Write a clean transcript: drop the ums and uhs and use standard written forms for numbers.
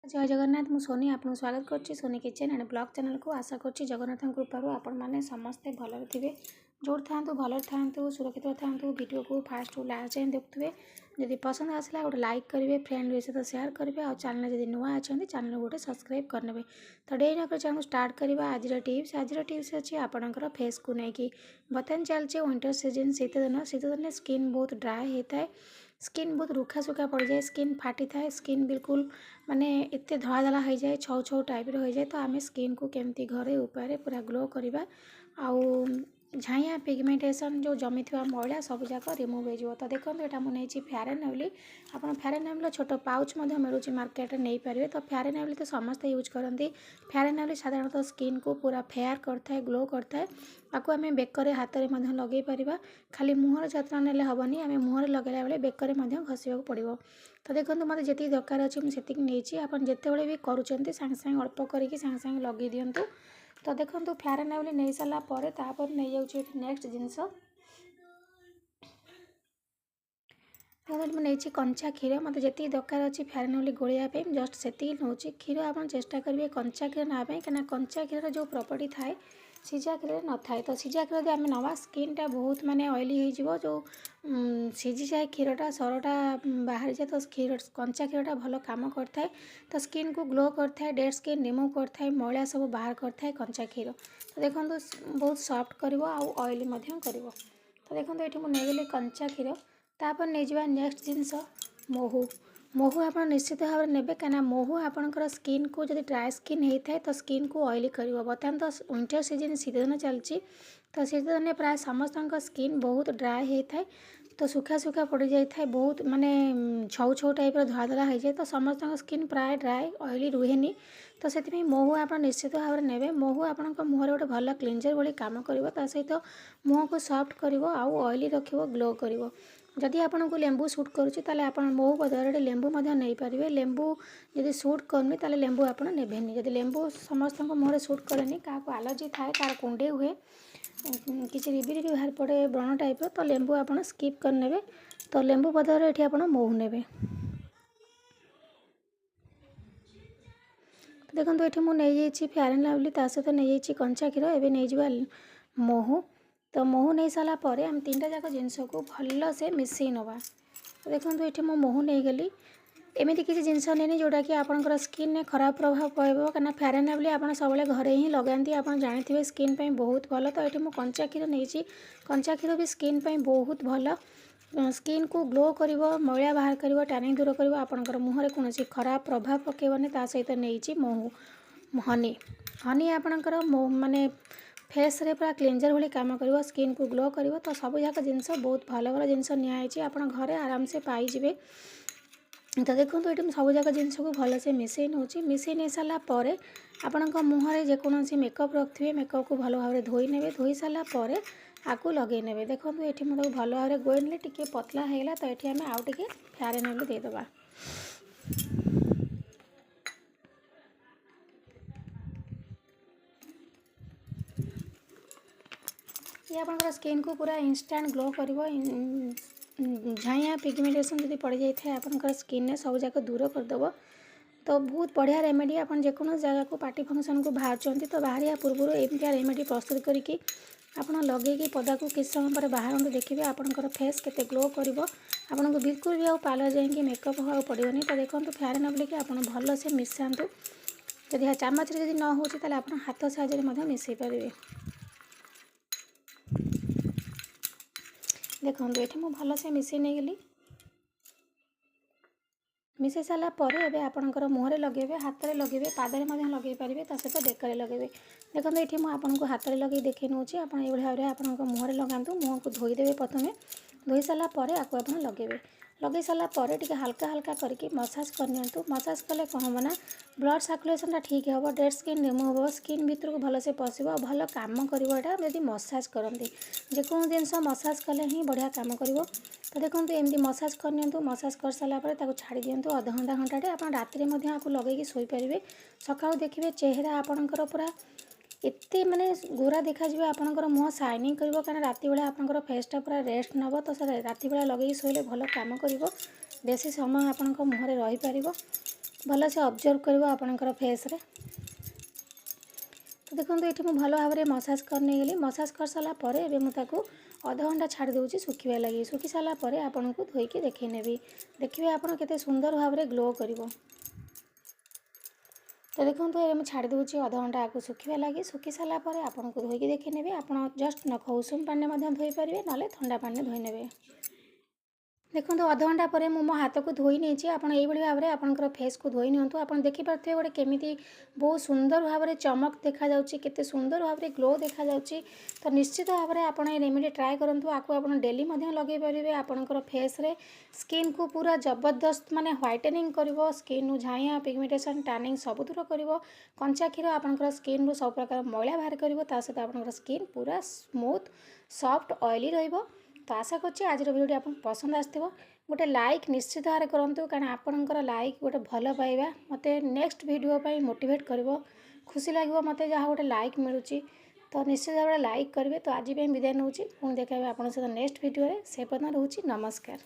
जय जगन्नाथ मु सोनी आपको स्वागत करुच्ची Soni kitchen and blog channel को आशा करुच्ची जगन्नाथ कृपार आपण मैंने समस्ते भलरे थे जो था भलर था सुरक्षित था वीडियो को फास्ट टू लास्ट जाए देखुए जदि पसंद आसला गोटे लाइक करेंगे फ्रेंड सहित सेयार करेंगे और चैनल जब नुआ अच्छा चैनल गोटे सब्सक्राइब करने तो डे न चैनल स्टार्ट करवा आज टिप्स अच्छी आपंकर फेस को लेकिन बर्तमान चलचे विंटर सीजन शीत दिन स्किन बहुत ड्राए होता है स्किन बहुत रुखा सुखा पड़ जाए स्किन फाटी थाए स्किन बिल्कुल माने एत धला धला हो जाए छौ छौ टाइप हो जाए तो आम स्किन को केमती घरे उपाय पूरा ग्लो करवा आउ झाइया पिगमेंटेशन जो जमी थी मैला सब जाक रिमूव हो तो देखो यहाँ मुझे फेयर एंड लवली आप फेयर एंड लवली छोट पाउच मिलूँ मार्केट नहीं पारे तो फेयर एंड लवली तो समस्त यूज करती फेयर एंड लवली साधारणतः स्किन को पूरा फेयर करता है ग्लो करता है आपको आम बेकर हाथ में लगे पार खाली मुहर जत्न ने हेनी आम मुहर लगेला बेले बेकर घषा पड़ो तो देखो मतलब जी दरकार अच्छी मुझे नहीं आप जिते भी करुँच सागे सागे अल्प करके सागे सागे लगे दिंतु तो देखो फेयर एंड लवली नहीं सारापर नहीं जाऊँ नेक्स्ट जिनस मुझे कंचा क्षीर मतलब जी दरकार अच्छी फेयर एंड लवली गोलियापी जस्ट से नौ क्षीर आप चेष्टा करेंगे कंचा क्षीर नापी कहीं कंचा क्षीर जो प्रॉपर्टी थाए सीझा क्षीर न थाए तो सीझा क्षीर आम नवा स्किनटा बहुत माने ऑयली हो जो सीझी जाए क्षीरटा सरटा बाहरी जाए तो क्षीर कंचा क्षीरटा भल काम करता है तो स्किन को ग्लो करता है डेड स्किन रिमूव करता है मैला सब बाहर करता है कंचा क्षीर तो देखो बहुत सॉफ्ट कर ऑयली कर तो देखो ये मुझे नहीं कंचा क्षीर तापर नहीं जावा नेक्स्ट जिनस महू महू आप निश्चित भाव में ने कहीं महू आपंकर स्किन को जब ड्राए स्किन होता है तो स्किन को ऑयली कर बर्तमान तो विंटर सीजन शीत दिन चलती तो शीत दिन प्राय समस्त स्किन बहुत ड्राए होता है तो सुखा सुखा पड़ जाए बहुत माने छौ छौ टाइप धला धला हो जाए तो समस्त स्किन प्राय ड्राए ऑयली रुहेनी तो से महू आप निश्चित भाव में ने महू आप मुहर गोटे भल क्लींजर भाई कम कर सहित मुह को सॉफ्ट कर ऑयली रखिए ग्लो कर जदि आपन को लेंबू सुट करुच्ची ताले आपन महू बदल लेंबू नहीं पारे लेंबू जदि सुट करनी ताले लेंबू आप नेबेनी जदि लेंबू समस्त मुहर सुट करेनि क्या एलर्जी थाए क्या कुंडे हुए किसी रिबी रिबी बाहर पड़े व्रण टाइप तो लेंबू आप स्किप करने तो लेंबू बदल ये आप महू ने देखो ये मुझे फेयर एंड लवली सहित नहीं कंचा क्षीर एवं नहीं जावा महू तो महू नहीं सारापर आम तीन टा जाक जिनस को भल से मिसई नवा तो देखो ये महू नहीं गली एमती किसी जिनस नहीं जोटा कि आपंकर स्किन में खराब प्रभाव पड़ो कहीं फेयर एंड लवली आप सब घरे ही लगाती आप जानते स्किन पे बहुत भल तो ये कंचा क्षीर नहीं कंचा क्षीर भी स्किन पे बहुत भल स्किन को ग्लो कर मैला बाहर कर टैनिंग दूर कर आपंकर मुहर कौन खराब प्रभाव पकेबनी सहित नहीं महू हनी हनी आपंकर माने फेस रे पूरा क्लींजर भाई कम कर स्किन को ग्लो कर तो सब जाक जिनस बहुत भल भल जिनस निआई आप घरे आराम से पाइबे तो देखो ये सब जाक जिनस को भल से मिसई नौ मिसई नहीं सारापर आपण मुहर जेकोसी मेकअप रखिए मेकअप को भल भाव में धोई ने धोई सारापर आपको लगे ने देखो ये मुझे भल भाव में गोई ने टी पतला होगा तो ये आम आउ टे फेयर एंड लवली देदेबा ये आप स्किन को पूरा इंस्टांट ग्लो कर झाइया पिगमेंटेशन जब पड़ जाए आपंकर स्किन ने सब जाक दूर करदेव तो बहुत बढ़िया रेमेडी आप जेको जगह को पार्टी फंक्शन को बाहर तो बाहर पूर्व एमती रेमेडी प्रस्तुत करके आप लगे पदा को किस समय पर बाहर देखिए आपंकर फेस केते ग्लो कर आपको बिल्कुल भी पार्लर जाकि मेकअप हाँ पड़ोनी तो देखो फेयर एंड लवली आप भल से मिसातु जदि चामच जब न हो आप हाथ साहाय्य मिसई पारे देखो ये मुझे भल से मिसई नहीं गली मिसई सारापर एवं आपंकर मुहर लगे हाथ में लगे पादे लगे पारे सहित बेकर लगे देखो ये मुझे हाथ में लगे देखे नौ आप भाव में आप मुहर लगातु मुँह को धोईदेवे प्रथम धोई सारापर आपको आप लगे लगे सारापर टी हल्का हल्का करके मसाज करनी मसाज कले कौन हम ना ब्लड सर्कुलेशन ठीक हे डेड स्किन रिमूव हो स्किन भीतर को भल से पशिव भल कम कर जब मसाज करते जेको जिनस मसाज कले ही बढ़िया कम कर तो देखो एमती मसाज करनी मसाज कर सारापर छाड़ी दिंतु अध घंटा घंटाटे आप राति आपको लगे शोपारे सका देखिए चेहरा आपंकर पूरा एते माने गोरा देखा आपंकर मुँह शाइनिंग कर कारण राति बेला आपंकर फेसटा पूरा रेस्ट नब तो राति बेला लगे शोले भल कम कर बेसी समय आपंक मुहर रही पार भलसे ऑब्जर्व करिवो आपणकर फेस रे। तो देखो ये मुझे भल भाव में मसाज करने गली मसाज कर सारा पर एबे मुझे अध घंटा छाड़ी दूसरी सुखा लगी सुखी सारापर आपन को धोईकी देखी नेबी देखिए आपड़ केते सुंदर भाव में ग्लो करिवो। तो देखो ये मुझे छाड़ी दूसरी अध घंटा आपको सुखा लगी सुखी सारापर आपन को धोईकी देखी नेबी आप जस्ट नख उषुम पानी में धोई पारे ना ठंडा पानी धोई नेबे। देखो अध घंटा पर मो हाथ को धोई नहीं आप भाव में आपंकर फेस को धोई नियंतु आप देखिपे गोटे केमी बहुत सुंदर भाव में चमक देखा केते सुंदर भाव में ग्लो देखा तो निश्चित भाव में आप रेमेडी ट्राए करूँ आपको आप डेली लगे पारे आपंकर फेस रे स्किन को पूरा जबरदस्त माने व्हाइटनिंग कर स्किन झाइया पिगमेंटेशन टैनिंग सब दूर कर कंचा क्षीर आपंकर स्किन रू सब प्रकार मैला बाहर कर सहित आपंकर स्किन पूरा स्मूथ सॉफ्ट ऑयली रहिबो। तो आशा करछि आज भिडियो आपको पसंद आसथिबो गोटे लाइक निश्चित भाव करूँ कारण आपणकर लाइक गोटे भल पाइबा मते नेक्स्ट वीडियो पे मोटिवेट करिवो खुशी लगे मते जहाँ गोटे लाइक मिलूँ तो निश्चित भाव लाइक करेंगे। तो आज विदाय नौछि पुणी देखा आपन सहित नेक्स्ट वीडियो से पर्यंत रोची नमस्कार।